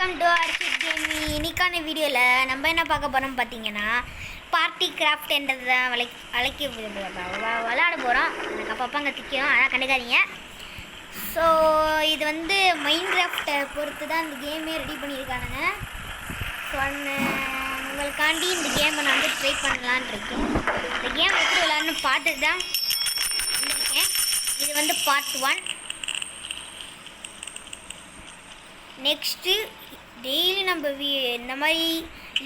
Welcome to Harshit gaming. இன்னைக்கான வீடியோவில் நம்ம என்ன பார்க்க போகிறோம் பார்த்தீங்கன்னா, பார்ட்டி கிராஃப்ட் என்றதை விளையாட போகிறோம். எனக்கு அப்பப்போ அங்கே திக்கும், அதான் கண்டுக்காதீங்க. ஸோ இது வந்து மைண்ட் கிராஃப்டை பொறுத்து தான் இந்த கேமே ரெடி பண்ணியிருக்கானுங்க. ஸோ உங்களுக்காண்டி இந்த கேமை நான் வந்து ட்ரை பண்ணலான் இருக்கேன். இந்த கேம் எப்படி விளையாடணும்னு பார்த்துட்டு தான் வந்திருக்கேன். இது வந்து பார்ட் 1. நெக்ஸ்ட்டு டெய்லி நம்ம இந்த மாதிரி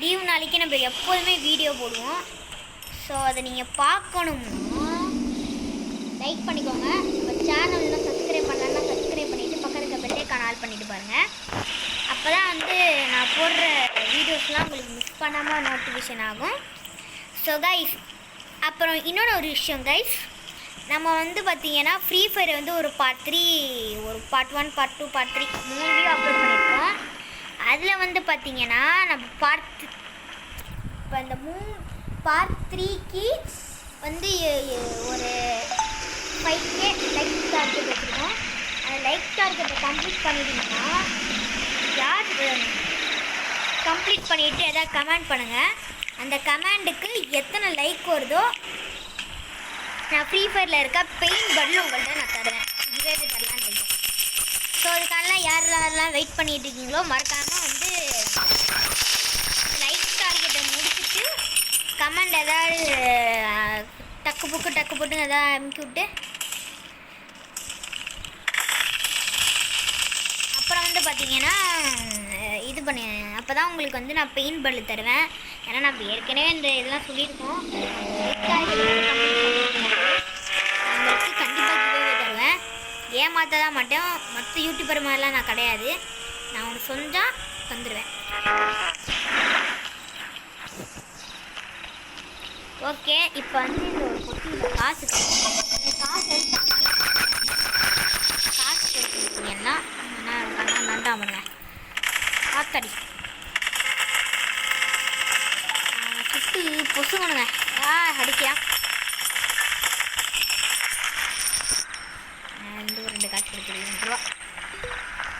லீவ் நாளைக்கு நம்ம எப்போதுமே வீடியோ போடுவோம். ஸோ அதை நீங்கள் பார்க்கணும்னா லைக் பண்ணிக்கோங்க. நம்ம சேனலில் சப்ஸ்கிரைப் பண்ணலன்னா சப்ஸ்கிரைப் பண்ணிவிட்டு பக்கத்துக்கு பெல்லைக்கான ஆல் பண்ணிவிட்டு பாருங்கள். அப்போ தான் வந்து நான் போடுற வீடியோஸ்லாம் உங்களுக்கு மிஸ் பண்ணாமல் நோட்டிஃபிகேஷன் ஆகும். ஸோ கைஸ், அப்புறம் இன்னொன்று ஒரு விஷயம் கைஸ், நம்ம வந்து பார்த்திங்கன்னா ஃப்ரீ ஃபயர் வந்து ஒரு பார்ட் 3, ஒரு part 1, part 2, part 3 3 video upload பண்ணியிருக்கோம். அதில் வந்து பார்த்திங்கன்னா நம்ம இப்போ இந்த பார்ட் 3க்கு வந்து ஒரு 5K லைக் டார்கெட் வச்சுருக்கோம். அந்த லைக் டார்கெட்டை கம்ப்ளீட் பண்ணிட்டீங்கன்னா கம்ப்ளீட் பண்ணிவிட்டு எதாவது கமெண்ட் பண்ணுங்கள். அந்த கமெண்டுக்கு எத்தனை லைக் வருதோ நான் ஃப்ரீ ஃபயரில் இருக்க பெயிண்ட் பட்டில் உங்கள்கிட்ட நான் தருவேன், இதுவே தரலான்னு இருக்கேன். ஸோ அதுக்கானலாம் யாரெல்லாம் வெயிட் பண்ணிகிட்டு இருக்கீங்களோ மறக்காமல் வந்து லைக் டார்கெட்டை முடிச்சுட்டு கமெண்ட் ஏதாவது டக்கு புக்குன்னு எதாவது அமுக்கி விட்டு அப்புறம் வந்து பார்த்தீங்கன்னா இது பண்ணி அப்போ தான் உங்களுக்கு வந்து நான் பெயிண்ட் பட்டில் தருவேன். ஏன்னா நம்ம ஏற்கனவே இந்த இதெல்லாம் சொல்லியிருக்கோம். உங்களுக்கு கண்டிப்பாக கிவ்அவே தருவேன், ஏமாற்ற தான் மாட்டேன். மற்ற யூடியூபர் மாதிரிலாம் நான் கிடையாது, நான் உனக்கு சொன்னால் தந்துடுவேன். ஓகே, இப்போ வந்து இந்த ஒரு பொட்டியில் காசு கொடுத்தீங்கன்னா நண்டாமங்க காத்தடி சுற்றி பொசுங்கணுங்க. அடிக்கியா இந்த ஒரு 2 காசு கொடுத்துருங்க, 2 ரூபா.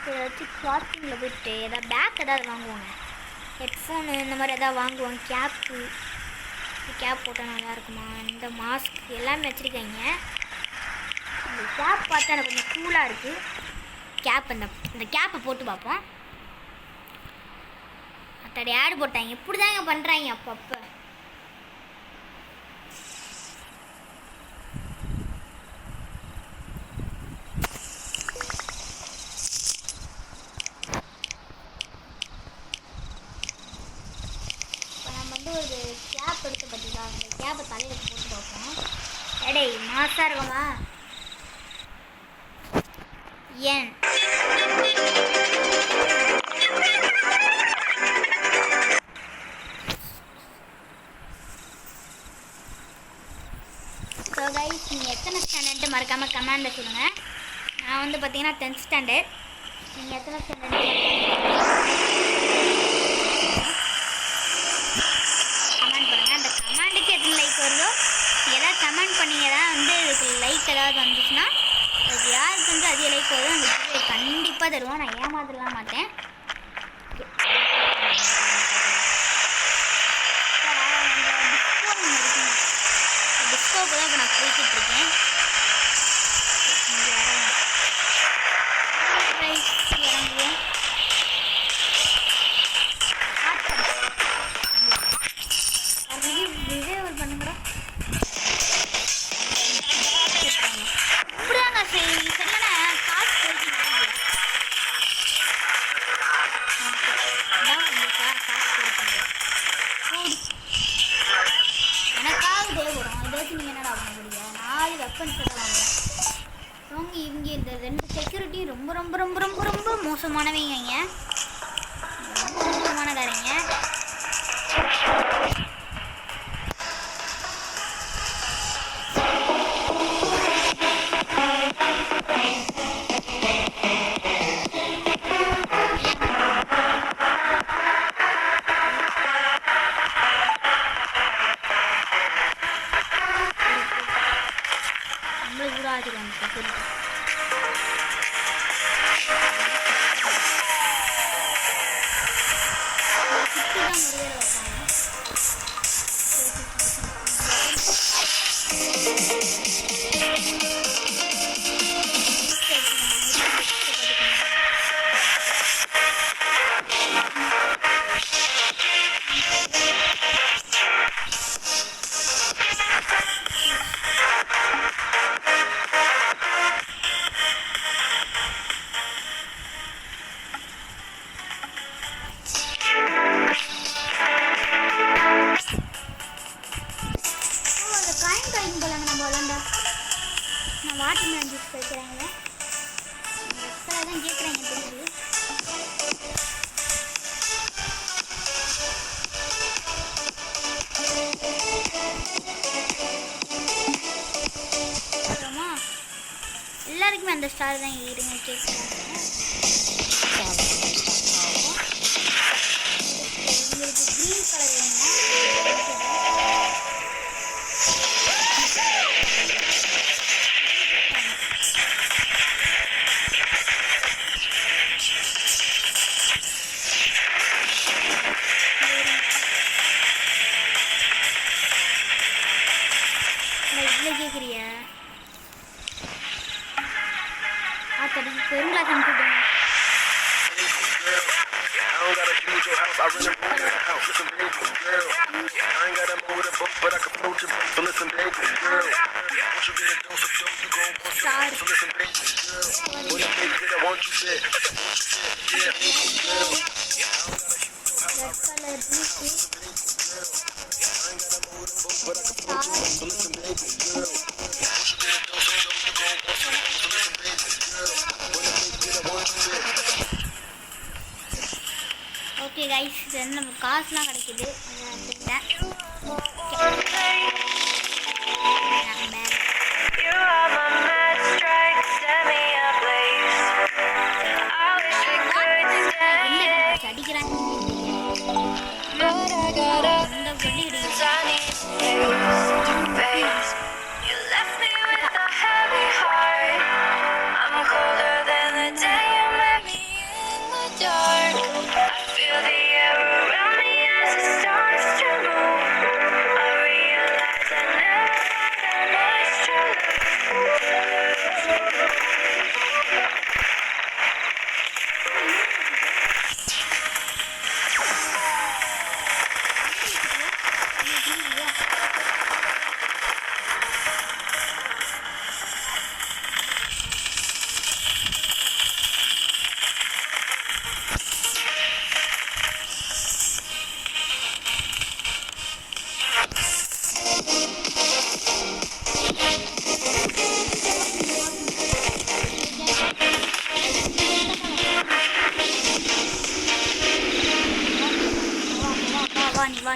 இதை வச்சு ஷாப்பிங்கில் போயிட்டு ஏதாவது பேக் ஏதாவது வாங்குவாங்க, ஹெட்ஃபோனு இந்த மாதிரி எதாவது வாங்குவாங்க. கேப் போட்டால் நல்லா இருக்குமா, இந்த மாஸ்க் எல்லாமே வச்சுருக்காங்க. இந்த கேப் பார்த்தா எனக்கு கொஞ்சம் கூலாக இருக்குது. கேப் இந்த கேப்பை போட்டு பார்ப்போம். அத்தடி ஆடு போட்டாங்க, இப்படி தாங்க பண்ணுறாங்க அப்பப்போ. ஒரு கேப் எடுத்து பார்த்தீங்களா, அந்த கேப்பை தலையில் போட்டு பார்ப்போம். எடை மாசாக இருக்குமா ஏன்? ஸோ கைஸ், நீங்கள் எத்தனை ஸ்டாண்டர்ட்டு மறக்காமல் கமெண்டில் சொல்லுங்கள். நான் வந்து பார்த்தீங்கன்னா 10th ஸ்டாண்டர்ட். நீங்கள் எத்தனை ஸ்டாண்டர்ட் கமெண்ட் பண்ணுங்கள். அந்த கமெண்ட்டுக்கு எத்தனை லைக் வருதோ ஏதாவது கமெண்ட் பண்ணிங்க தான் வந்து இதுக்கு லைக் ஏதாவது வந்துச்சுன்னா அது யாருக்கு வந்து அதிக லைக் வருதோ அந்த வீடியோ கண்டிப்பாக தருவோம். நான் ஏமாத்தலாம் மாட்டேன். டிஸ்கோவுக்கு தான் இப்போ நான் போய்கிட்ருக்கேன். இறங்குவோம். பண்ணுங்கடா இப்படிதாங்க சரியான காசு எனக்காக தேவைப்படும். இதை வச்சு நீங்கள் என்னடா பண்ண முடியும்? 4 வெப்பன்ஸ் வாங்க. இவங்க இந்த 2 செக்யூரிட்டியும் ரொம்ப ரொம்ப ரொம்ப ரொம்ப ரொம்ப மோசமானவங்க, ரொம்ப மோசமானக்காரங்க. ஸ்டார் தான் இருங்க கேட்குறாங்க. உங்களுக்கு க்ரீன் கலர் வேணுமா? இவ்வளோ கேட்குறியா? ஆத்தடிக்கு பெருங்களாக அனுப்பிவிடுங்க. ஓகே கைஸ், இது வந்து நமக்கு காசுலாம் கிடைக்குது. அடிக்கிறாங்க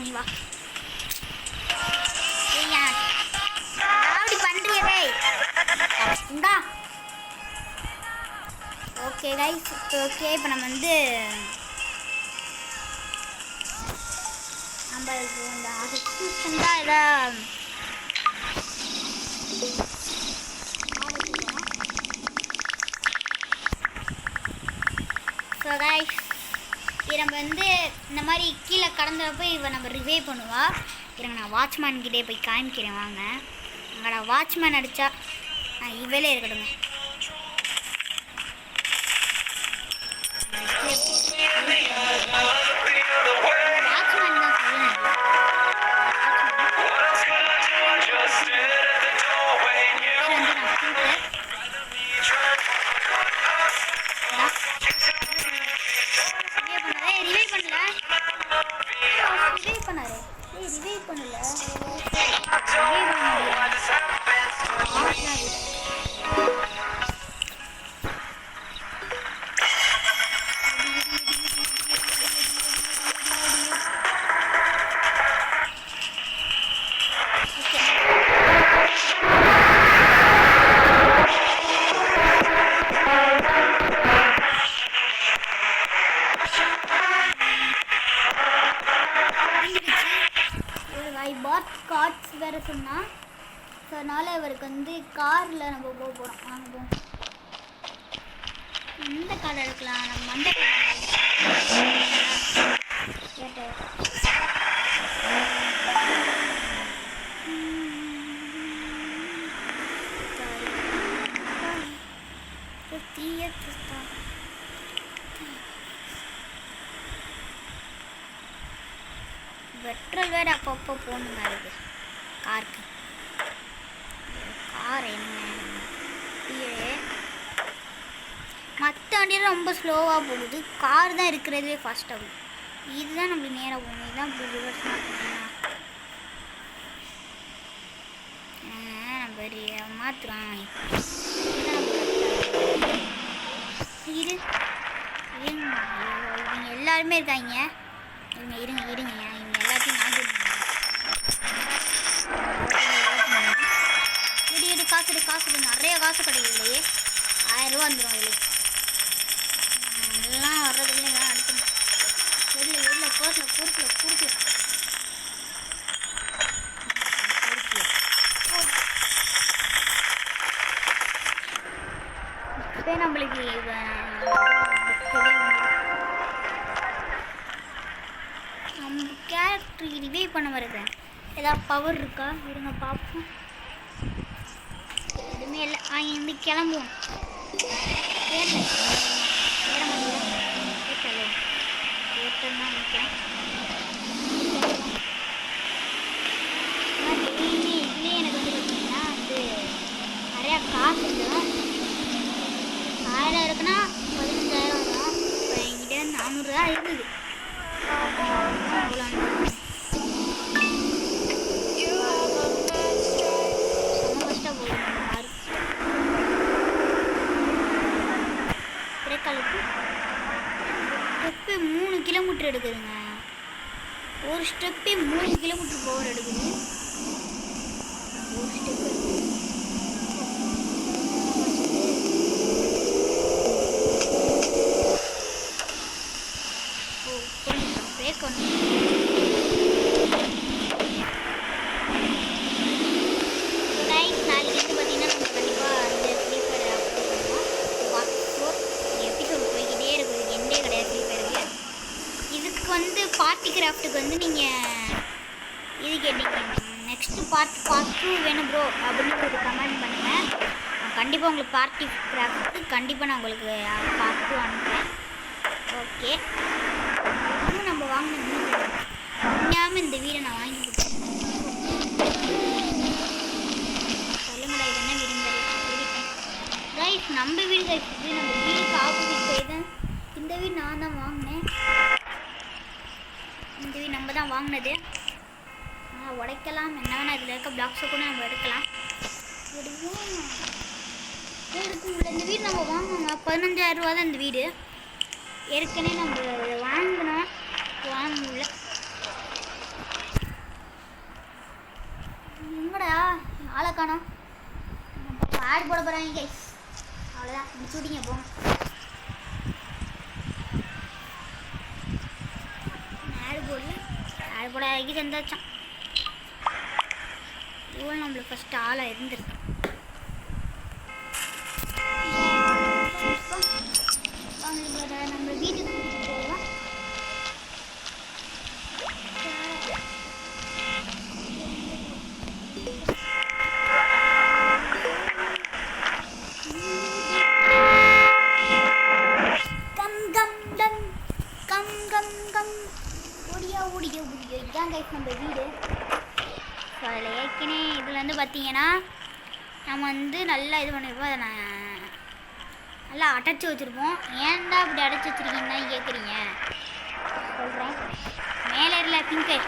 நீ வா. அப்படி பண்றியதே. ஓகே கைஸ், ஓகே இப்போ நம்ம வந்து நம்ம இந்த சப்ஸ்கிரிப்ஷன் தான் இதை ஸோ கைஸ் இது நம்ம வந்து இந்த மாதிரி கீழே கடந்தப்போ இவன் நம்ம ரிவே பண்ணுவா. இருங்க நான் வாட்ச்மேன் கிட்டே போய் காமிக்கிறேன் வாங்க. அங்கே நான் வாட்ச்மேன் அடித்தா இவளே இருக்கட்டுங்க. வாட்ச்மேன் தான் சொல்லுங்க. கார்ட்ஸ் வேறு சொன்னால் ஸோ அதனால் இவருக்கு வந்து காரில் நம்ம போக போகிறோம். வாங்க போவோம். எந்த கார் எடுக்கலாம்? நம்ம அந்த கேட்டு பெட்ரோல் வேறு அப்பப்போ போகணுங்க அதுக்கு காருக்கு. கார் என்ன மற்ற வண்டியில் ரொம்ப ஸ்லோவாக போகுது, கார் தான் இருக்கிறதுலே ஃபாஸ்ட் ஆகுது. இதுதான் நம்மளுக்கு நேராக போகணும். இதுதான் இப்படி ரிவர்ஸ் நம்ம மாற்றுறான். இரு இவங்க எல்லாருமே இருக்காங்க. இருங்க இருங்க இருங்க இவங்க எல்லாத்தையும் நாங்கள் இடு காசு நிறைய காசு கிடைக்கலையே. 1000 ரூபா வந்துடும் அதில். எல்லாம் வர்றதுல எல்லாம் அடிக்கணும். வெளில குறுக்கல இப்போ நம்மளுக்கு நம்ம கேரக்டர் ரிவைவ் பண்ண வருது. ஏதாவது பவர் இருக்கா இருங்க பார்ப்போம். எதுவுமே இல்லை. இருந்து கிளம்புவோம். ஏற்றம்னா நினைக்கிறேன். இதுலேயே எனக்கு வந்து பார்த்தீங்கன்னா வந்து நிறையா காசு இருக்குது. 1000 இருக்குன்னா 15000 தான். இப்போ என்கிட்ட 400 ரூபா இருக்குது. ஸ்டெப்பு 3 கிலோமீட்டர் எடுக்குதுங்க. ஒரு ஸ்டெப்பே 3 கிலோமீட்டர் பவர் எடுக்குது. ஒரு ஸ்டெப்பு பிரேக் ஒன்று. நாளைக்கு வந்து பார்த்தீங்கன்னா நம்ம கண்டிப்பாக இந்த ஃப்ரீ ஃபயர் எபிசோடு போய்கிட்டே இருக்கும். இதுக்கு எண்டே கிடையாது ஃப்ரீ ஃபயருக்கு. இதுக்கு வந்து பார்ட்டி கிராஃப்ட்டுக்கு வந்து நீங்கள் இது கேட்டீங்க, நெக்ஸ்ட்டு பார்ட் 2 வேணும் ப்ரோ அப்படின்னு ஒரு கமெண்ட் பண்ணுங்கள். கண்டிப்பாக உங்களுக்கு பார்ட்டி கிராஃப்ட்டுக்கு கண்டிப்பாக நான் உங்களுக்கு பார்ட் 2 அனுப்புகிறேன். ஓகே, இன்னும் நம்ம வாங்கின வீடு உண்மையாமல் இந்த வீடை நான் வாங்கி கொடுத்தேன். சொல்லுங்கடா இது என்ன வீடுங்க கைஸ்? நம்ம வீடு கைஸ். இது நம்ம வீடுக்கு ஆப்போசிட் சைடு. இந்த வீடு நான் தான் வாங்கினேன். இந்த வீடு நம்ம தான் வாங்கினது. உடைக்கலாம், என்ன வேணால் இதில் இருக்க பிளாக்ஸை கூட நம்ம எடுக்கலாம். எடுக்க இந்த வீடு நம்ம வாங்கினோங்க 15000 ரூபா தான் இந்த வீடு. ஏற்கனவே நம்ம வாங்கினோம், வாங்க முடியல. எங்கடா ஆளை காணோம். ஆடு போட போகிறாங்க கைஸ். அவ்வளோதான், முடிச்சுட்டிங்க போங்க. ஆடு போட ஆகி சந்தாச்சான். இவ்வளோ நம்மளுக்கு ஃபஸ்ட்டு ஆளாக இருந்திருக்கு. நம்ம வீட்டுக்கு போகலாம். இதுதான் கைஸ் நம்ம வீடு. ஸோ அதில் ஏற்கனவே இதில் வந்து பார்த்தீங்கன்னா நம்ம வந்து நல்லா இது பண்ணியிருப்போம். அதை நான் நல்லா அடைச்சி வச்சுருப்போம். ஏன்டா அப்படி அடைச்சி வச்சுருக்கீங்கன்னா கேட்குறீங்க, சொல்கிறேன். மேலே இல்லை பிங்கு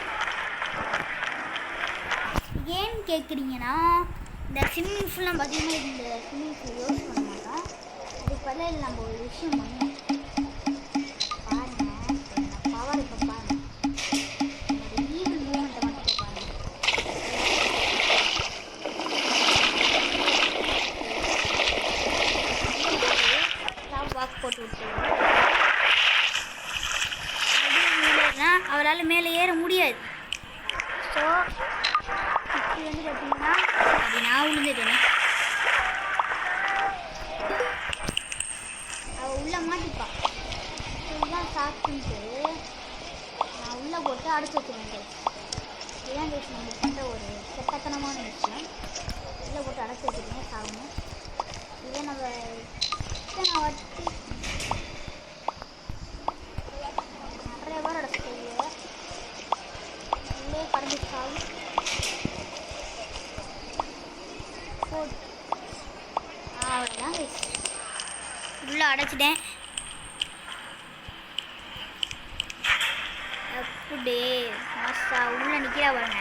ஏன்னு கேட்குறீங்கன்னா, இந்த ஸ்விம்மிங் ஃபூல்லாம் பார்த்தீங்கன்னா இந்த ஸ்விம்மிங் ஃபூல் யூஸ் பண்ண மாட்டோம். அதுக்கு பதில் நம்ம ஒரு விஷயம் பண்ணோம். பாருங்கள், பவர் இப்போ பாருங்கள். போட்டு விட்டுருவோம். அவரால் மேலே ஏற முடியாது. ஸோ இப்படி வந்து பார்த்தீங்கன்னா அப்படி நான் விழுந்துட்டேன். அவள் உள்ளே மாட்டிப்பா. இதுதான் சாப்பிட்டு நான் உள்ளே போட்டு அடைச்சி வச்சுருவேன். இதுதான் கேஸ் நம்ம பண்ணுற ஒரு செட்டத்தனமான விஷயம். உள்ளே போட்டு அடைச்சி வச்சுருக்கேன் சாப்பிடணும். இதே நம்ம நான் வச்சு நிறைய பேர் அடைச்சிருக்கேன். உள்ளே கடந்து சாகும். அவ்வளோதான் உள்ளே அடைச்சிட்டேன். அப்படி மாசா உள்ளே நிற்கிறா பாருங்க.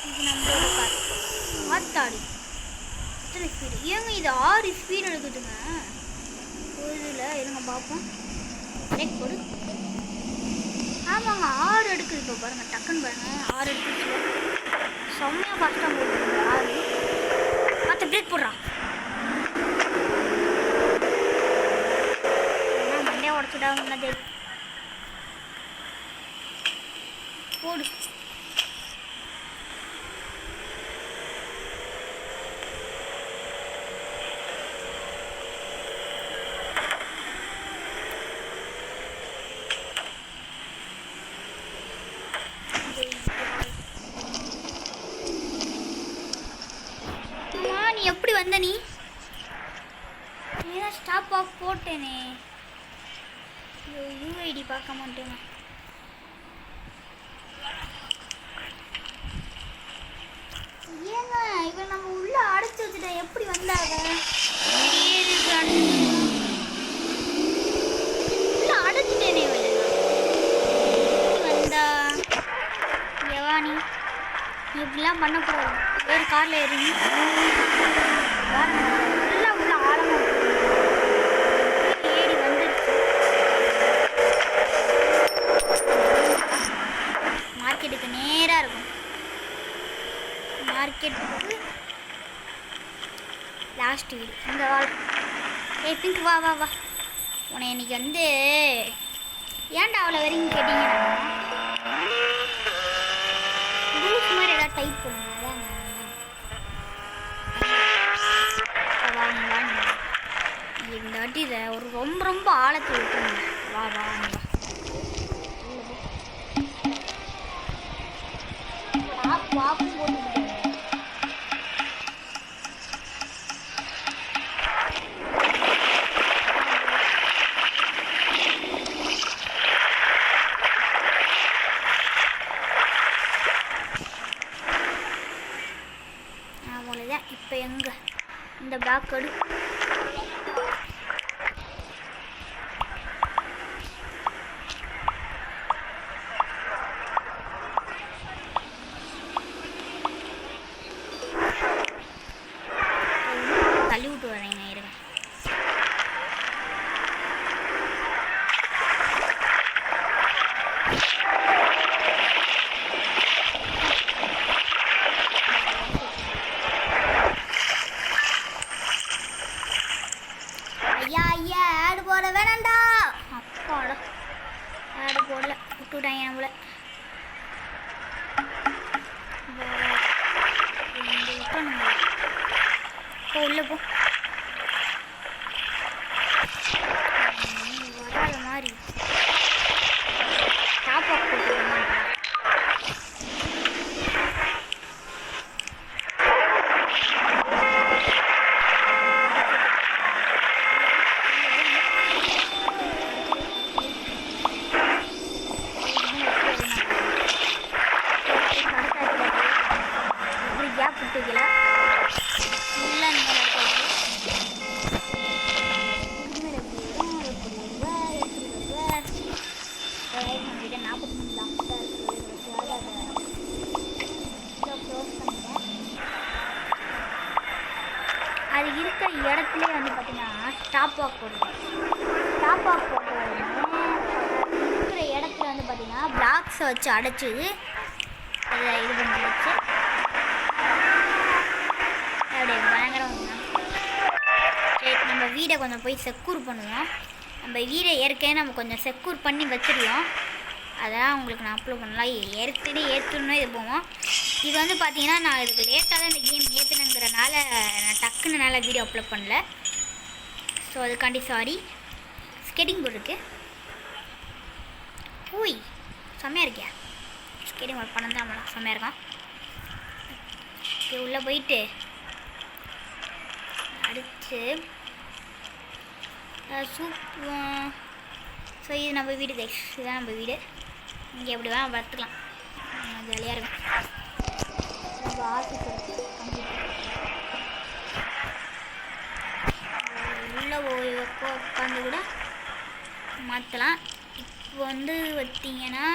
இது நம்மளோட காத்தாடி எத்தனை ஸ்பீடு ஏங்க? இது 6 ஸ்பீடு எடுக்குதுங்க ஒரு இதில். இருங்க பார்ப்போம். பிரேக் போடு. ஆமாங்க 6 எடுக்குது. இப்போ பாருங்கள், டக்குன்னு பாருங்கள் 6 எடுக்குது. செம்மையாக ஃபாஸ்ட்டாக போடுங்க. பிரேக் போடுறான். மண்டையை உடச்சுட்டா முன்னாடி போடு. நீ எப்படி வந்த? நீ ஏன் ஸ்டாப் ஆஃப் போட்டேனே. யூஐடி பார்க்க மாட்டேங்க. ஏங்க இவன் நம்ம உள்ள அடைச்சு வச்சுட்டா எப்படி வந்தாங்க? உள்ள அடைச்சிட்டேனே வந்தா. எவா நீ இப்படிலாம் பண்ணக்கூடாது. வேறு காரில் ஏறி நல்லா உள்ள ஆழமாக ஏறி வந்துடுச்சு. மார்க்கெட்டுக்கு நேராக இருக்கும். மார்க்கெட்டுக்கு லாஸ்ட் வீடு இந்த வாழ். பிங்க் வா வா வா. உன்னை இன்னைக்கு வந்து ஏன்டா அவ்வளோ வரைக்கும் கேட்டீங்கன்னா ரூல்ஸ் மாதிரி ஏதாவது டைப் பண்ணுங்க. இந்த வாட்டி இதை ஒரு ரொம்ப ரொம்ப ஆழத்தை விட்டுருங்க. வா வா வாக்கும் போட்டு அவ்வளோதான். இப்போ எங்கே இந்த பிளாக் எடு. தள்ளி விட்டு வரேங்க இருங்க. ஐயா ஐயா ஆடு போட வேணாண்டா. அப்பாடா ஆடு போடல விட்டுவிட்டாங்க நம்மள. உள்ள போ. வராத மாதிரி சாப்பா போட்டு கேப் விட்டுக்கல. அது இருக்கிற இடத்துல வந்து பார்த்தீங்கன்னா ஸ்டாப் வாக் போடுவோம். ஸ்டாப் வாக் போட்டு இருக்கிற இடத்துல வந்து பார்த்தீங்கன்னா பிளாக்ஸை வச்சு அடைச்சி அதை இது பண்ணி வச்சு அப்படியே பயங்கரம். சரி நம்ம வீடை கொஞ்சம் போய் செக்யூர் பண்ணுவோம். நம்ம வீடை ஏற்கனவே நம்ம கொஞ்சம் செக்யூர் பண்ணி வச்சுருவோம். அதான் உங்களுக்கு நான் அப்லோட் பண்ணலாம். ஏற்றணும் இது போவோம். இது வந்து பார்த்தீங்கன்னா நான் இதுக்கு லேட்டாக தான் இந்த கேம் ஏற்றுனங்கிறனால நான் டக்குன்னு நல்லா வீடியோ அப்லோட் பண்ணல. ஸோ அதுக்காண்டி சாரி. ஸ்கேட்டிங் போர்டு இருக்குது. ஊய் செம்மையாக இருக்கியா? ஸ்கேட்டிங் போர்டு பணம் தான் நம்மளா செம்மையாக இருக்கான். உள்ளே போயிட்டு அடுத்து ஸோ இது நம்ம வீடு கைஸ். இதுதான் நம்ம வீடு. இங்கே எப்படி வேணால் வளர்த்துக்கலாம். ஜாலியாக இருக்கும். நம்ம ஆஃபீஸ் உள்ள உட்காந்து கூட மாற்றலாம். இப்போ வந்து பார்த்திங்கன்னா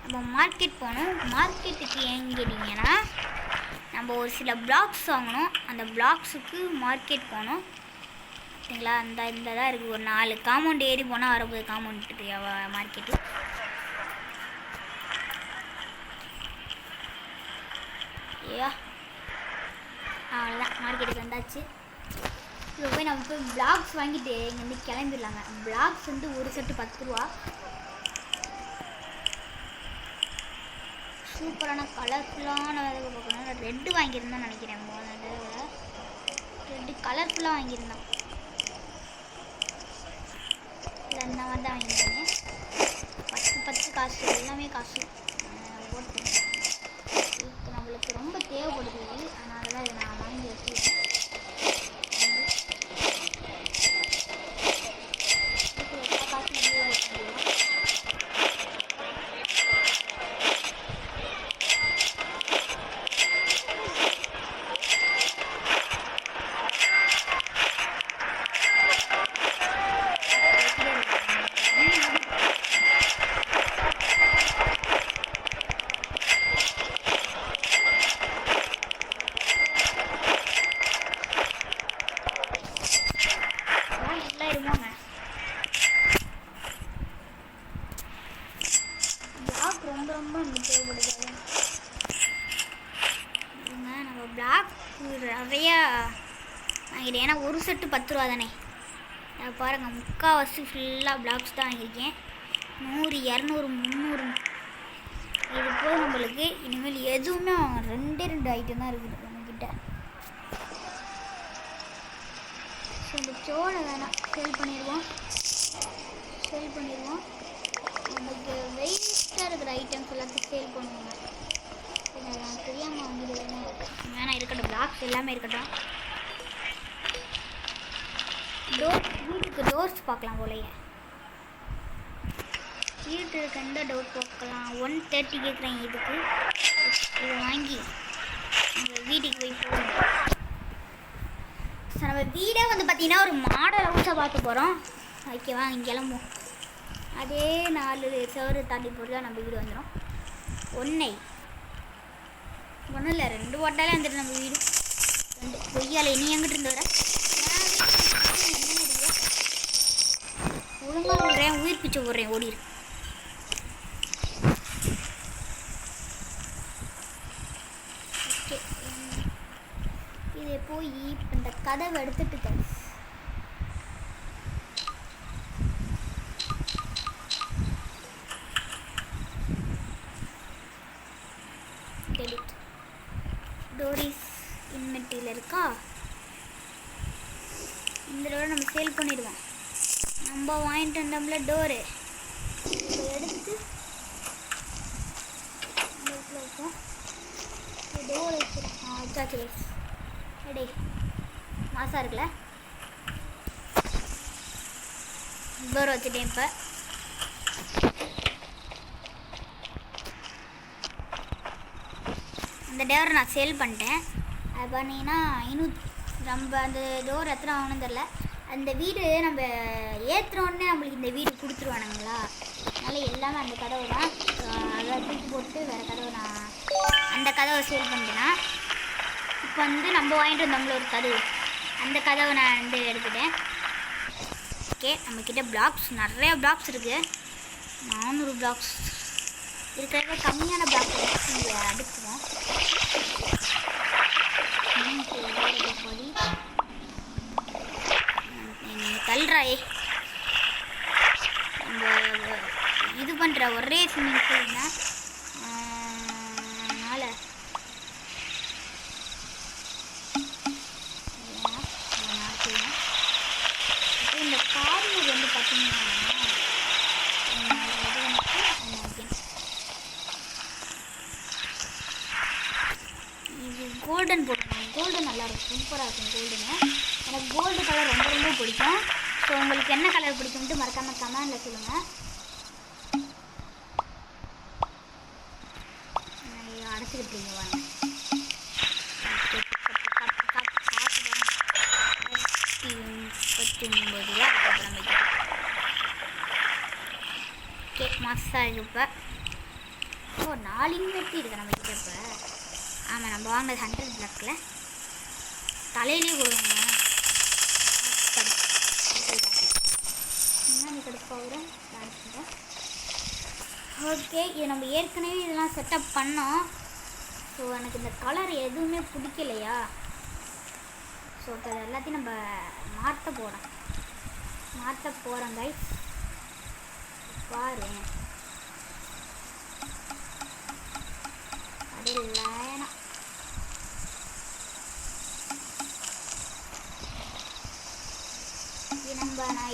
நம்ம மார்க்கெட் போகணும். மார்க்கெட்டுக்கு ஏன் கேட்டிங்கன்னா நம்ம ஒரு சில பிளாக்ஸ் வாங்கணும். அந்த பிளாக்ஸுக்கு மார்க்கெட் போகணும். சரிங்களா? இந்த தான் இருக்குது. ஒரு 4 காம்பவுண்ட் ஏறி போனால் வரப்போகுது காம்பவுண்டுக்கு மார்க்கெட்டு. ஏயா அவ்வளோதான், மார்க்கெட்டுக்கு வந்தாச்சு. இப்போ போய் நம்ம போய் பிளாக்ஸ் வாங்கிட்டு இங்கேருந்து கிளம்பிடலாங்க. பிளாக்ஸ் வந்து ஒரு செட்டு 10 ரூபா. சூப்பரான கலர்ஃபுல்லான வேலை பார்க்கணும். ரெட்டு வாங்கியிருந்தோம்னு நினைக்கிறேன். ரெட்டு கலர்ஃபுல்லாக வாங்கியிருந்தோம். இல்லை இந்த மாதிரி தான் வாங்கியிருந்தேன். 10 காசு, எல்லாமே காசு ஓட்டு. இப்போ நம்மளுக்கு ரொம்ப தேவைப்படுது, அதனால தான் இதை நான் வாங்கி வச்சுருக்கேன். ரொம்ப தேவைப்படுது. நம்ம பிளாக் நிறையா வாங்கிட்டேன். ஏன்னா ஒரு செட்டு 10 ரூபா தானே. பாருங்கள், முக்கால்வாசி ஃபுல்லாக பிளாக்ஸ் தான் வாங்கியிருக்கேன். 100, 200, 300. இது போய் நம்மளுக்கு இனிமேல் எதுவுமே 2 ஐட்டம் தான் இருக்குது நம்மக்கிட்ட. ஸோ இந்த சோளை வேணாம், சேல் பண்ணிடுவோம். நமக்கு வெயிட்டாக இருக்கிற ஐட்டம்ஸ் எல்லாத்தையும் சேல் பண்ணுவாங்க. நான் தெரியாமல் வாங்கிடுவேன். வேணாம், இருக்கட்டும். பிளாக்ஸ் எல்லாமே இருக்கட்டும். வீட்டுக்கு டோர்ஸ் பார்க்கலாம் போலையே. வீட்டுக்கு எந்த டோர் பார்க்கலாம்? 130 கேட்குறேன் இதுக்கு. இதை வாங்கி நம்ம வீட்டுக்கு போய் போகணும். ஸோ நம்ம வீடே வந்து பார்த்திங்கன்னா ஒரு மாடல் ஹவுஸை பார்க்க போகிறோம். ஓகேவா, இங்கே கிளம்புவோம். அதே 4 சவறு தாண்டி போட்டு தான் நம்ம வீடு வந்துடும். ஒன்றும் இல்லை, 2 போட்டாலே வந்துட்டு நம்ம வீடு. 2 பொய்யால் நீ எங்கிட்ட இருந்து வர ஒழுங்காக விடுறேன், உயிர் பிச்சை போடுறேன், ஓடிடு. ஓகே, இதை போய் இப்போ இந்த கதவை எடுத்துட்டு டோரிஸ் இன்வென்ட்ரியில் இருக்கா, இந்த டோரை நம்ம சேல் பண்ணிடுவோம். நம்ம வாங்கிட்டு வந்தோம்ல டோரு, இப்போ எடுத்து வைப்போம். டோர் வச்சாச்சு. எடே மாசா இருக்குல்ல, டோர் வச்சுட்டேன். இப்போ அந்த டோரை நான் சேல் பண்ணிட்டேன். அது பண்ணிங்கன்னா நம்ம அந்த டோர் எத்தனை ஆகணும்னு தெரில. அந்த வீடு நம்ம ஏற்றுறோன்னே நம்மளுக்கு இந்த வீடு கொடுத்துருவானுங்களா, அதனால் எல்லாமே அந்த கதவை தான். அதை தூக்கி போட்டு வேறு கதவை நான் அந்த கதவை சேல் பண்ணிட்டேன்னா, இப்போ வந்து நம்ம வாங்கிட்டு வந்தோம்ல ஒரு கதவு, அந்த கதவை நான் வந்து எடுத்துட்டேன். ஓகே, நம்மக்கிட்ட பிளாக்ஸ் நிறையா பிளாக்ஸ் இருக்குது. 400 பிளாக்ஸ் இருக்கிறத கம்மியான பிளாக்ஸ் வச்சு இங்கே அடுக்குவோம். தள்ளுறாயே இந்த இது பண்ணுற ஒரே ஸ்விம்மிங் பூல்னா அதனால் இந்த கார்னர் வந்து பார்த்தீங்கன்னா இது கோல்டன் போடணும். கோல்டு நல்லாயிருக்கும், சூப்பராக இருக்கும் கோல்டுன்னு. எனக்கு கோல்டு கலர் ரொம்ப ரொம்ப பிடிக்கும். ஸோ உங்களுக்கு என்ன கலர் பிடிக்கும்ட்டு மறக்காமல் கமெண்டில் சொல்லுங்கள். அடைச்சிக்கிட்டீங்க வாங்க. 39 ரூபா நம்மளுக்கு. ஓகே, மாசாக இப்போ 4 இன்வெர்ட்டி இருக்குது நம்மக்கிட்ட. இப்போ ஆமாம், நம்ம வாங்கினது 100 பிளாக்கில் தலையிலே கொடுங்க. என்ன கடுப்பாகிறேன். ஓகே, இது நம்ம ஏற்கனவே இதெல்லாம் செட்டப் பண்ணோம். ஸோ எனக்கு இந்த கலர் எதுவுமே பிடிக்கலையா, ஸோ இப்போ எல்லாத்தையும் நம்ம மாற்ற போகிறோம் கைஸ். பாரு அப்படியே லைனா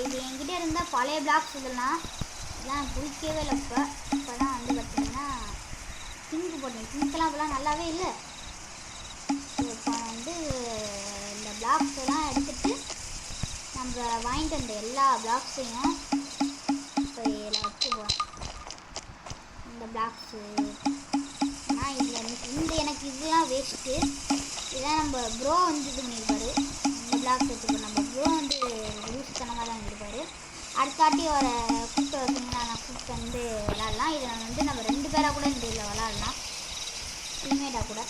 இது என்கிட்ட இருந்தால் பழைய பிளாக்ஸ் இதெல்லாம் பிடிக்கவே இல்லை. இப்போ தான் வந்து பார்த்தீங்கன்னா பிங்க் போட்டேன். பிங்க்கெல்லாம் இப்போலாம் நல்லாவே இல்லை. ஸோ இப்போ வந்து இந்த பிளாக்ஸ் எல்லாம் எடுத்துகிட்டு நம்ம வாங்கிட்டு வந்த எல்லா பிளாக்ஸையும் இப்போ இதில் வச்சுக்குவோம். இந்த பிளாக்ஸு ஆனால் இதில் எனக்கு இதெல்லாம் வேஸ்ட்டு. இதெல்லாம் நம்ம ப்ரோ வந்து இது பண்ணியிருப்பாரு. இந்த பிளாக்ஸ் வச்சுருக்கோம். நம்ம ப்ரோ வந்து லூஸ்தனமாக தான் இருந்திருப்பாரு. அடுத்தாட்டி வர கூப்பிட்டு வச்சிங்கன்னா நான் கூப்பிட்டு வந்து விளாட்லாம். இதில் வந்து நம்ம 2 பேராக கூட இந்த இதில் விளாட்லாம். டீம்மேட்டாக கூட.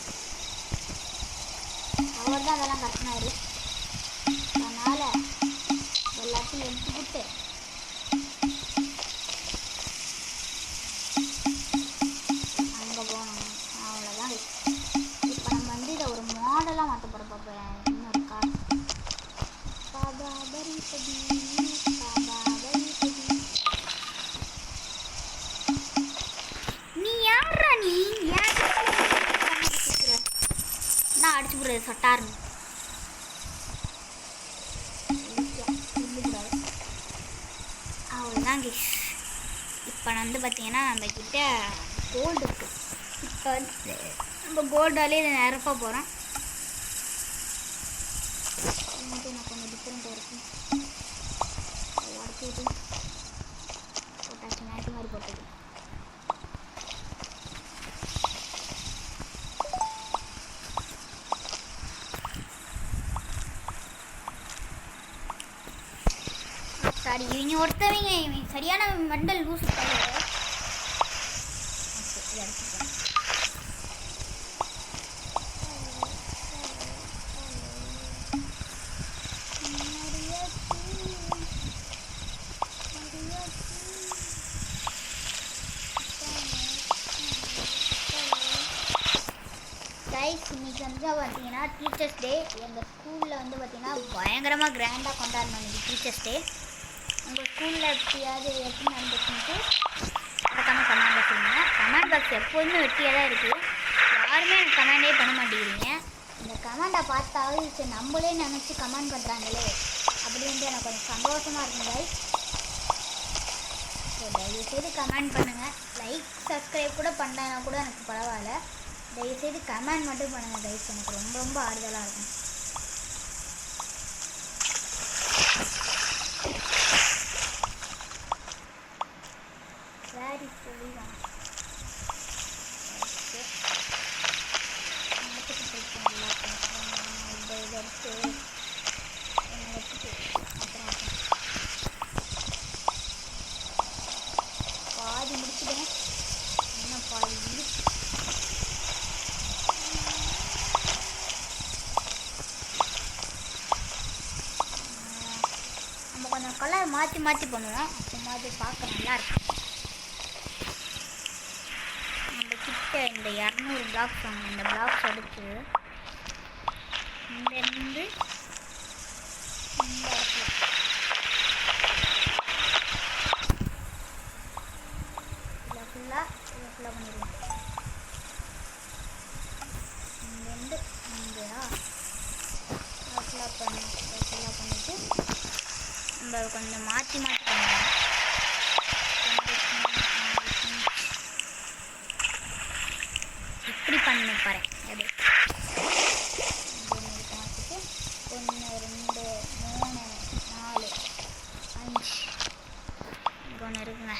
அவர் தான் அதெல்லாம் கட்டினார். அதனால் எல்லாத்தையும் எடுத்துக்கிட்டு அங்கே போகணும். அவ்வளோதான். இப்போ நம்ம வந்து இதை ஒரு மாடலாக மாற்ற போகிறோம். பார்ப்பேன் இன்னொரு கார் நீ யாரா நீ நான் அடிச்சு போடுறது சொட்டாருன்னு அவ்வளோதான் கைஸ். இப்போ வந்து பார்த்தீங்கன்னா நம்மக்கிட்ட கோல்டு இருக்குது. இப்போ வந்து நம்ம கோல்டாலே இதை நிரப்ப போகிறோம். எனக்கு கொஞ்சம் டிஃப்ரெண்ட்டாக இருக்கும். உடச்சிட்டு போட்டாச்சு. மேட்ச் மாதிரி போட்டது. சாரி இவங்க ஒருத்தவங்க இவங்க சரியான மண்டல் லூஸ் கைஸ். இன்னைக்கு வந்து பார்த்தீங்கன்னா டீச்சர்ஸ் டே. எங்கள் ஸ்கூலில் வந்து பார்த்தீங்கன்னா பயங்கரமாக கிராண்டாக கொண்டாடணும் இன்னைக்கு டீச்சர்ஸ் டே. உங்கள் ஸ்கூலில் எப்படியாவது எப்படி நடந்துச்சுன்ட்டு மறக்காமல் கமெண்ட் வச்சுருங்க. கமெண்ட் பாக்ஸ் எப்போதுமே வெட்டியாக தான் இருக்குது. யாருமே எனக்கு கமெண்டே பண்ண மாட்டேங்கிறீங்க. இந்த கமெண்டை பார்த்தாவது சரி நம்மளே நினச்சி கமெண்ட் பண்ணுறாங்களே அப்படின்ட்டு எனக்கு கொஞ்சம் சந்தோஷமாக இருக்கும் கைஸ். ஸோ தயவுசெய்து கமெண்ட் பண்ணுங்கள். லைக் சப்ஸ்கிரைப் கூட பண்ணலைன்னா கூட எனக்கு பரவாயில்ல. தயவுசெய்து கமெண்ட் மட்டும் பண்ணுங்கள் கைஸ். எனக்கு ரொம்ப ரொம்ப ஆறுதலாக இருக்கும். வேறு சொல்லிதான் ஓகே இதை எடுத்து அப்புறம் பாதி முடிச்சுட்டேன். இன்னும் பாதி இருக்கு. நம்ம கொஞ்சம் கலர் மாற்றி மாற்றி பண்ணுவோம். அப்போ மாதிரி பார்க்க நல்லாயிருக்கும். இந்த 200 பிளாக்ஸ் வாங்க. இந்த பிளாக்ஸ் எடுத்து இங்கேருந்து இந்த இடத்துல இதில் ஃபுல்லாக பண்ணிடுவோம். இங்கேருந்து இங்கேயா ஃபுல்லாக பண்ணிவிட்டு நம்ம கொஞ்சம் மாற்றி மாற்றி பண்ணுவோம். இப்படி பண்ண பாரு. அது 1 2 3 4 5 இங்கே ஒன்று இருக்குங்க.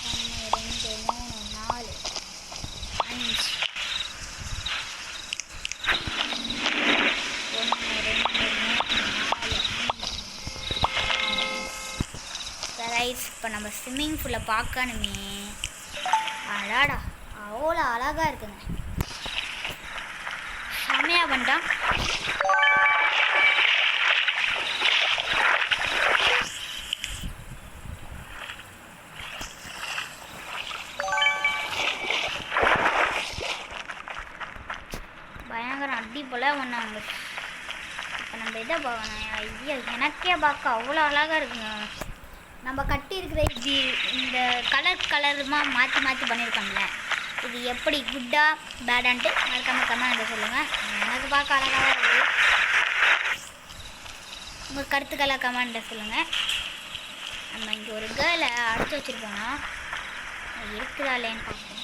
1 2 3 4 5 ரைஸ். இப்போ நம்ம ஸ்விம்மிங் பூலை பார்க்கணுமே. அடாடா அவ்வளோ அழகாக இருக்குங்க. செமையாக பண்ணிட்டான். பயங்கரம் அடி போல் பண்ணாங்க. இப்போ நம்ம இதை பார்க்கணும். ஐயா எனக்கே பார்க்க அவ்வளோ அழகாக இருக்குங்க. நம்ம கட்டி இருக்கிற இது இந்த கலருமாக மாற்றி மாற்றி பண்ணியிருக்கோம்ல, இது எப்படி குட்டா பேடான்ட்டு மறக்காம கமெண்ட் சொல்லுங்கள். எனக்கு பார்க்க அழகாக இருக்குது. உங்கள் கருத்துக்களை கமெண்ட்டை சொல்லுங்கள். நம்ம இங்கே ஒரு கேர்ளை அடைச்சி வச்சுருக்கோன்னா இருக்குதா இல்லைன்னு பார்ப்போம்.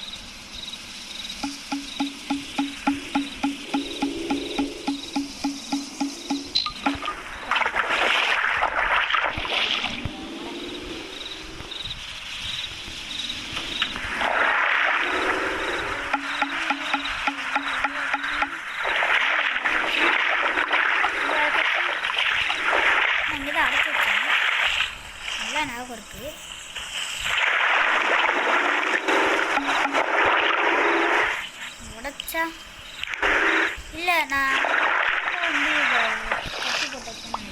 ஞாபகம் இருக்கு. உடைச்சா இல்லை, நான் வந்து இதை கட்டி போட்டேன்.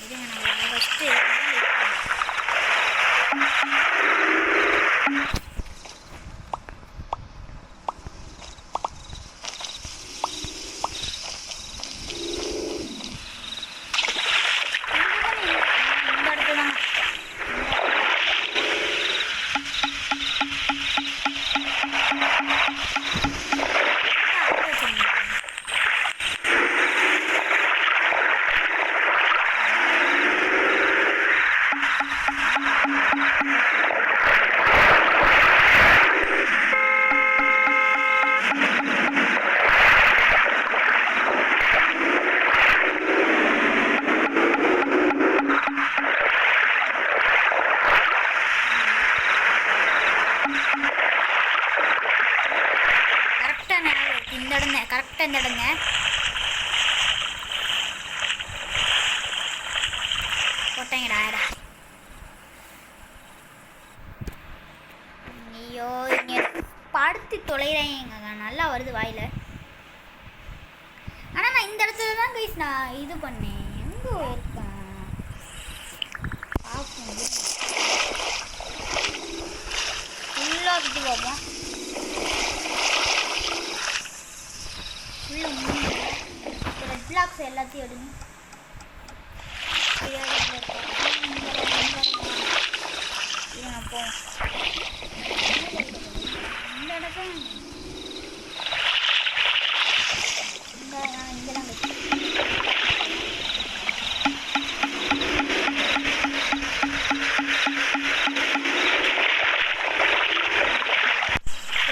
இதுங்க நான் ஃபஸ்ட்டு கரெக்டாக இந்த இடங்க போட்டேங்கடா. ஐயோ இங்கே படுத்து தொலைகிறேங்க, நல்லா வருது வாயில். ஆனால் நான் இந்த இடத்துல தான் கைஸ் நான் இது பண்ணேன். எங்கே இருக்கேன் பார்ப்போம். ஃபுல்லாக சுற்றி பார்ப்போம். ரெட் பிளாக்ஸ் எல்லாத்தையும் எடுங்க. போவோம். இந்த இடத்துல இங்கெல்லாம்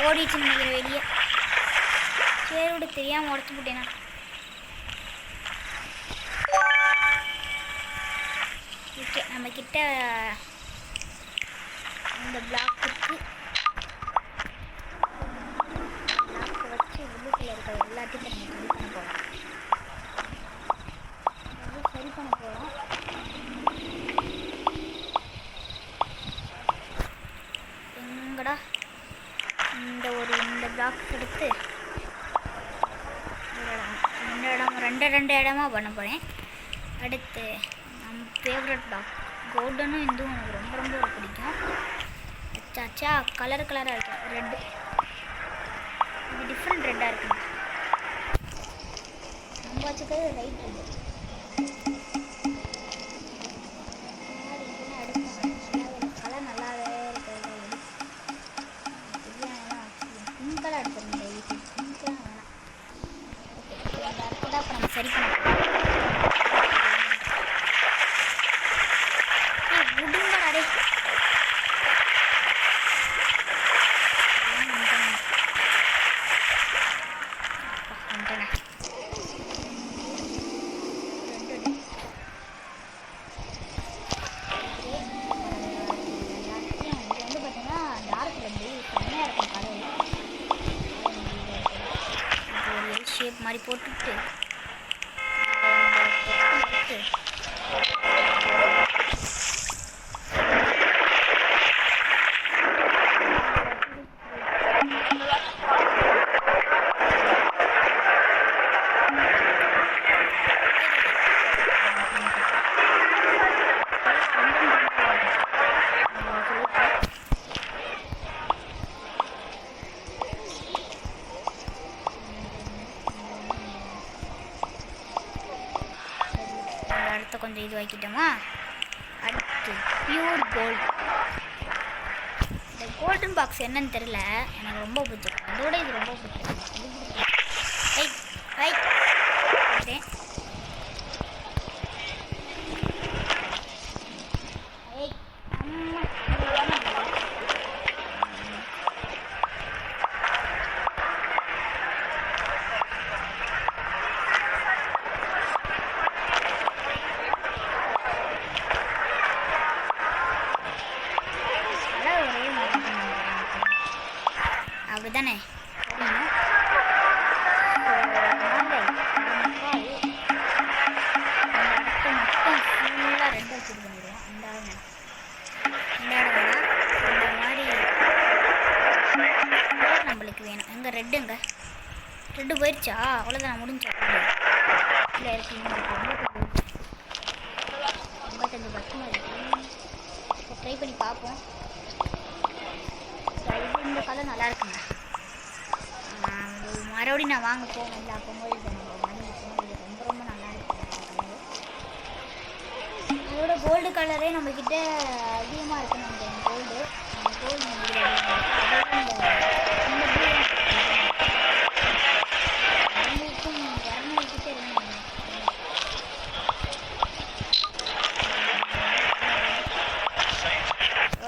ஓடிச்சு நினைக்கிற வெளியே. சரி விட தெரியாமல் உடச்சு போட்டேனா. ஓகே, நம்ம கிட்ட இந்த பிளாக்கு வச்சு உள்ளுக்குள்ள இருக்கிற எல்லாத்தையும் நம்ம சரி பண்ண போகிறோம். எங்கடா இந்த பிளாக் எடுத்து ரெண்டு இடமா பண்ண போகிறேன். அடுத்து நம்ம ஃபேவரட் பிளாக் கோல்டனும் இதுவும் எனக்கு ரொம்ப ரொம்ப பிடிக்கும். வச்சாச்சா கலராக இருக்கு. ரெட்டு இது டிஃப்ரெண்ட் ரெட்டாக இருக்குங்க. நம்ம வச்சுக்கிறது ரைட் ரெட்டு. கலர் நல்லாவே இருக்கிறது. பிங்க் கலர் எடுத்துருங்க. பிங்க்லாம் வேணாம். ஓகே, அப்புறம் நம்ம சரி பண்ண ஷேப் மாதிரி போட்டுட்டு இடத்த கொஞ்சம் இது வைக்கிட்டோமா. அடுத்து பியூர் கோல்டு. இந்த கோல்டன் பாக்ஸ் என்னன்னு தெரியல, எனக்கு ரொம்ப பிடிச்சிருக்கு. அதோட இது ரொம்ப பிடிச்சிருக்கு. அப்படிதானே நம்மளுக்கு வேணும். எங்க ரெட்டுங்க ரெட்டு போயிடுச்சா? அவ்வளோதான் முடிஞ்சா. இல்லை இருக்கு 55 பக்கம் இருக்கு. ட்ரை பண்ணி பார்ப்போம். இந்த கலர் நல்லா இருக்குங்க. மறுபடியும் நான் வாங்க போவேன். இல்லை அப்போது இதை நம்ம வாங்கி போவோம். இது ரொம்ப ரொம்ப நல்லா இருக்கு. அதோட கோல்டு கலரே நம்மக்கிட்ட அதிகமாக இருக்குன்னு நினைக்கிறேன். கோல்டு அவங்களுக்கும் 200 கிட்டே இருக்கு.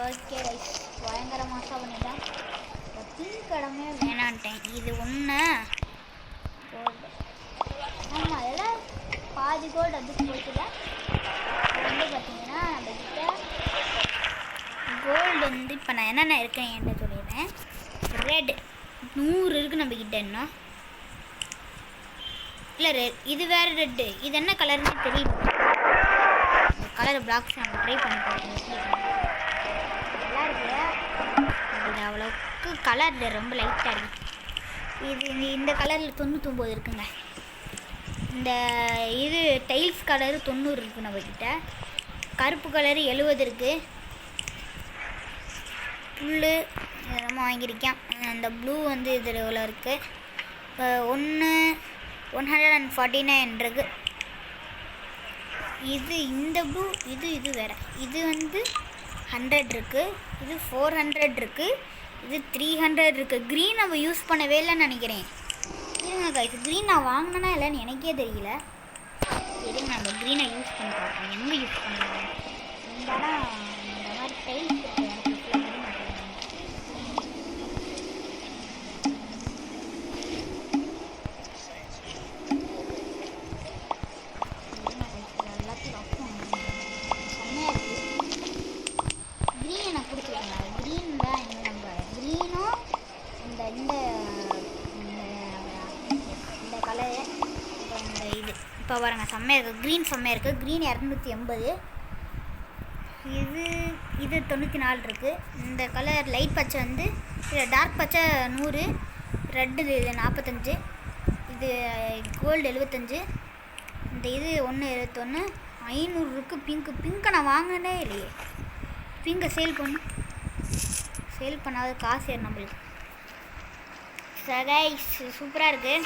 ஓகே ரைஸ், பயங்கர மாதம் பண்ணிட்டேன். திங்கடமே வேணான்ட்டேன். இது ஒன்று கோல்டு. ஆமாம், அதில் பாதி கோல்டு அதுக்கு போச்சுல. வந்து பார்த்தீங்கன்னா நம்மக்கிட்ட கோல்டு வந்து இப்போ நான் என்னென்ன இருக்கேன் என்ன சொல்லிடுறேன். ரெட் 100 இருக்குது நம்மக்கிட்ட. இன்னும் இல்லை இது வேறு ரெட்டு. இது என்ன கலர்னு தெரியல. கலர் பிளாக்ஸ் நம்ம ட்ரை பண்ணி பார்க்கணும். நல்லா இருக்கு. இது அவ்வளோக்கு கலர் ரொம்ப லைட்டாக இருக்குது. இது இந்த கலரில் 99 இருக்குங்க. இந்த இது டைல்ஸ் கலரு 90 இருக்குது நம்மக்கிட்ட. கருப்பு கலரு 70 இருக்குது. புல்லு நம்ம வாங்கியிருக்கேன். இந்த ப்ளூ வந்து இதில் எவ்வளோ இருக்குது? 149 இருக்குது. இது இந்த ப்ளூ இது வேறு. இது வந்து 100 இருக்குது. இது 400 இருக்குது. இது 300 இருக்குது. க்ரீன் நம்ம யூஸ் பண்ணவே இல்லைன்னு நினைக்கிறேன். இருங்க இது க்ரீன் நான் வாங்கினேன்னா இல்லைன்னு எனக்கே தெரியல. இருங்க நம்ம க்ரீனை யூஸ் பண்ணி பார்ப்போம். எங்கே யூஸ் பண்ணுவோம்? இருந்தாலும் இந்த மாதிரி டைல்ஸ் இருக்குது. இப்போ பாருங்க செம்மையாக இருக்குது. க்ரீன் செம்மையாக இருக்குது. க்ரீன் 280. இது 94 இருக்குது. இந்த கலர் லைட் பச்சை வந்து இது டார்க் பச்சை 100. ரெட்டு இது 45. இது கோல்டு 75. இந்த இது 171. 500 இருக்குது. பிங்க்கை நான் வாங்கினே இல்லையே. பிங்கை சேல் பண்ணாத காசு ஏறு நம்மளுக்கு. கைஸ் சூப்பராக இருக்குது.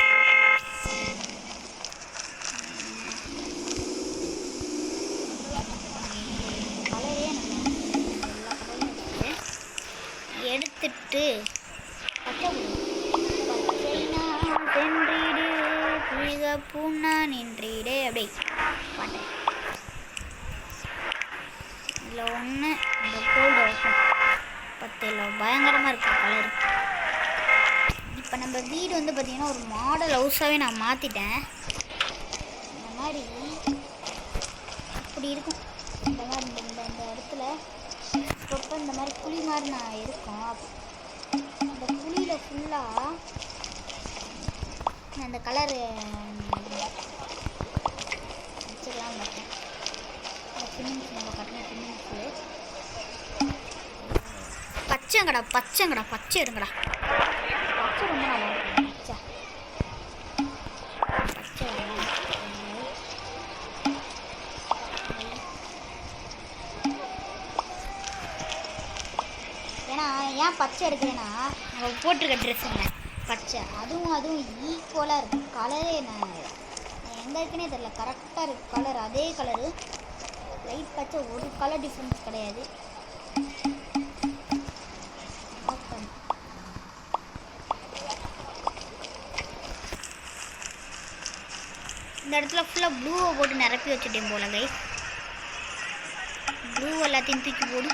எடுத்துட்டு சென்றிடு புனித பூனா நின்றிடு அப்படி பாட்டேன். இதில் ஒன்று இந்த கோல்டு ஓப்பன் 10 பயங்கரமாக இருக்குது கலர். இப்போ நம்ம வீடு வந்து பார்த்திங்கன்னா ஒரு மாடல் ஹவுஸாகவே நான் மாற்றிட்டேன். இந்த மாதிரி இப்படி இருக்கும். இந்த மாதிரி இந்த இடத்துல அப்பப்போ இந்த மாதிரி குழி மாதிரி நான் இருக்கும். அந்த குழியில் ஃபுல்லாக அந்த கலரு வச்சுக்கலாம் பார்த்தேன். சிமெண்ட்ஸ் நம்ம கட்டின சிமெண்ட்ஸு பச்சைங்கடா பச்சை எடுங்கடா. பச்சை ரொம்ப நல்லா இருக்கும். பச்சை ஏன்னா ஏன் பச்சை எடுக்கிறேன்னா நம்ம போட்டிருக்க ட்ரெஸ்ஸுங்க பச்சை. அதுவும் ஈக்குவலாக இருக்கும். கலரே நான் எங்கே இருக்குன்னே தெரியல. கரெக்டாக இருக்குது கலர், அதே கலரு, லைட் பச்சை, ஒரு கலர் டிஃப்ரென்ஸ் கிடையாது. இந்த இடத்துல ஃபுல்லாக ப்ளூவை போட்டு நிரப்பி வச்சுட்டேன் போல கைஸ். ப்ளூ எல்லாத்தையும் தூக்கி போடு.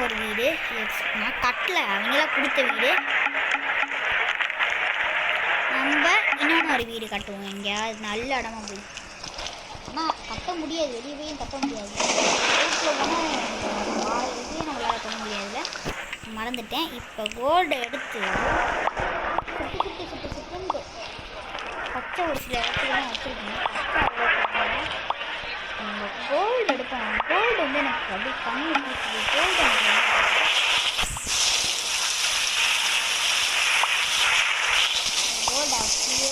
ஒரு வீடு நான் கட்டல, அவங்களா கொடுத்த வீடு. நம்ம இன்னொன்று ஒரு வீடு கட்டுவோம் எங்கேயாவது நல்ல இடமா போய். ஆனால் கட்ட முடியாது, வெளியே போய் கட்ட முடியாது. வீட்டில் போனால் இதுவே நம்மளால் பண்ண முடியாதுல்ல, மறந்துட்டேன். இப்போ கோல்டு எடுத்து சுட்டு பச்சை ஒரு சில இடத்துல தான் வச்சுருக்கேன். கோல்டு எடுப்போம். கோல்டு வந்து எனக்கு அப்படியே கண்ணு பிடிச்சிது. கோல்டு கோல்டு அப்படியே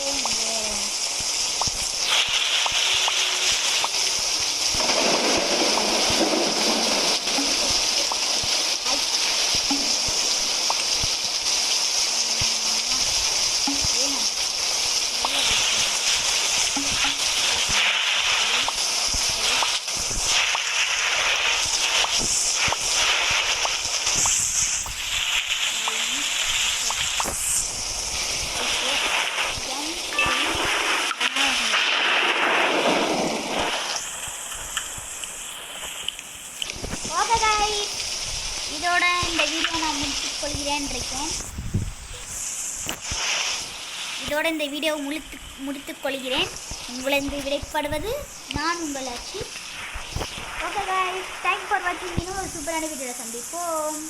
இதோட இந்த வீடியோ நான் முடித்துக் கொள்கிறேன். உங்களிருந்து விடைபடுவது நான் உங்கள் ஆச்சி. ஓகே கைஸ், தேங்க்ஸ் ஃபார் வாட்சிங். இன்னும் ஒரு சூப்பரான வீடியோவில் சந்திப்போம்.